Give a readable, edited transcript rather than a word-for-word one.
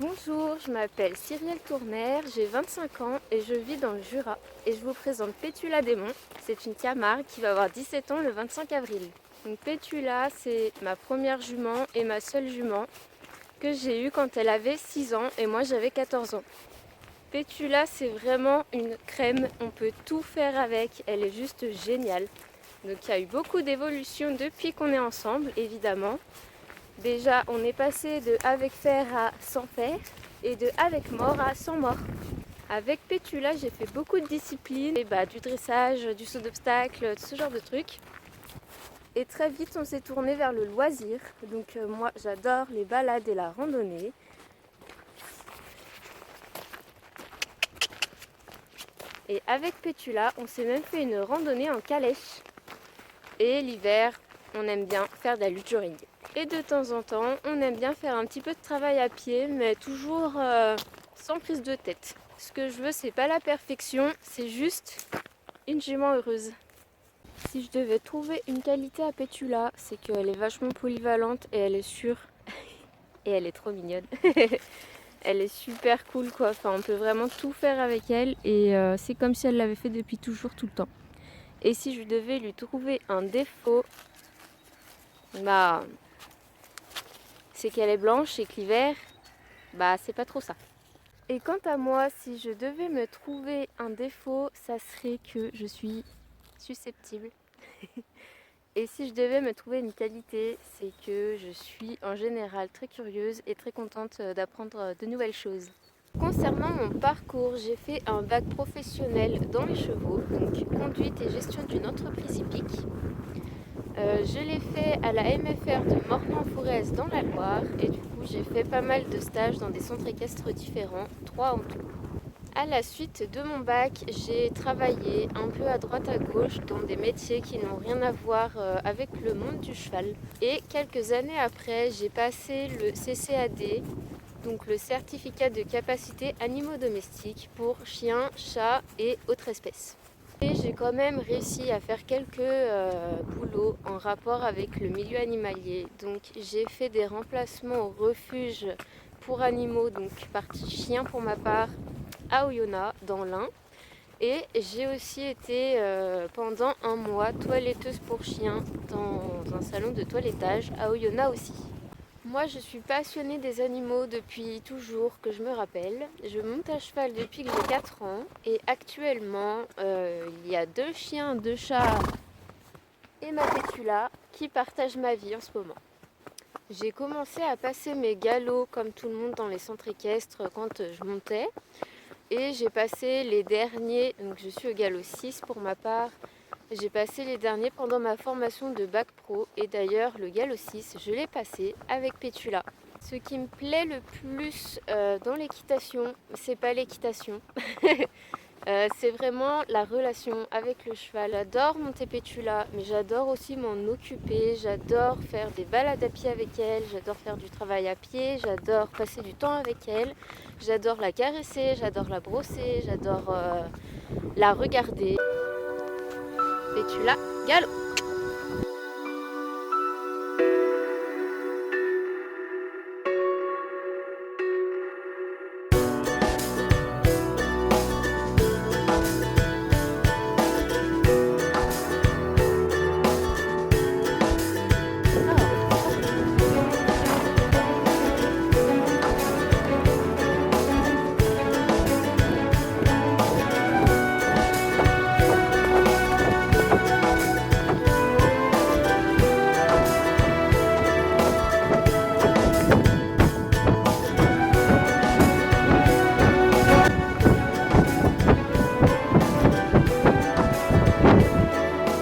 Bonjour, je m'appelle Cyrielle Tournaire, j'ai 25 ans et je vis dans le Jura. Et je vous présente Pétula Démon. C'est une Camargue qui va avoir 17 ans le 25 avril. Donc Pétula, c'est ma première jument et ma seule jument que j'ai eue quand elle avait 6 ans et moi j'avais 14 ans. Pétula, c'est vraiment une crème, on peut tout faire avec, elle est juste géniale. Donc il y a eu beaucoup d'évolutions depuis qu'on est ensemble, évidemment. Déjà, on est passé de avec fer à sans fer et de avec mort à sans mort. Avec Pétula, j'ai fait beaucoup de disciplines, et du dressage, du saut d'obstacle, ce genre de trucs. Et très vite, on s'est tourné vers le loisir. Donc moi, j'adore les balades et la randonnée. Et avec Pétula, on s'est même fait une randonnée en calèche. Et l'hiver, on aime bien faire de la lutte jogging. Et de temps en temps, on aime bien faire un petit peu de travail à pied, mais toujours sans prise de tête. Ce que je veux, c'est pas la perfection, c'est juste une jument heureuse. Si je devais trouver une qualité à Pétula, c'est qu'elle est vachement polyvalente et elle est sûre. Et elle est trop mignonne. Elle est super cool quoi, enfin on peut vraiment tout faire avec elle et c'est comme si elle l'avait fait depuis toujours tout le temps. Et si je devais lui trouver un défaut, c'est qu'elle est blanche et que l'hiver, c'est pas trop ça. Et quant à moi, si je devais me trouver un défaut, ça serait que je suis susceptible. Et si je devais me trouver une qualité, c'est que je suis en général très curieuse et très contente d'apprendre de nouvelles choses. Concernant mon parcours, j'ai fait un bac professionnel dans les chevaux, donc conduite et gestion d'une entreprise hippique. Je l'ai fait à la MFR de Morne-en-Forez dans la Loire et du coup j'ai fait pas mal de stages dans des centres équestres différents, 3 en tout. À la suite de mon bac, j'ai travaillé un peu à droite à gauche dans des métiers qui n'ont rien à voir avec le monde du cheval. Et quelques années après, j'ai passé le CCAD, donc le certificat de capacité animaux domestiques pour chiens, chats et autres espèces. Et j'ai quand même réussi à faire quelques boulots en rapport avec le milieu animalier. Donc j'ai fait des remplacements au refuge pour animaux, donc partie chien pour ma part, à Oyonnax dans l'Ain. Et j'ai aussi été pendant un mois toiletteuse pour chiens dans un salon de toilettage à Oyonnax aussi. Moi je suis passionnée des animaux depuis toujours que je me rappelle. Je monte à cheval depuis que j'ai 4 ans et actuellement il y a 2 chiens, 2 chats et ma Pétula qui partagent ma vie en ce moment. J'ai commencé à passer mes galops comme tout le monde dans les centres équestres quand je montais. Et j'ai passé les derniers, donc je suis au galop 6 pour ma part, j'ai passé les derniers pendant ma formation de bac pro et d'ailleurs le galop 6 je l'ai passé avec Pétula. Ce qui me plaît le plus dans l'équitation, c'est pas l'équitation, c'est vraiment la relation avec le cheval. J'adore monter Pétula, mais j'adore aussi m'en occuper, j'adore faire des balades à pied avec elle, j'adore faire du travail à pied, j'adore passer du temps avec elle, j'adore la caresser, j'adore la brosser, j'adore la regarder. Pétula, galop!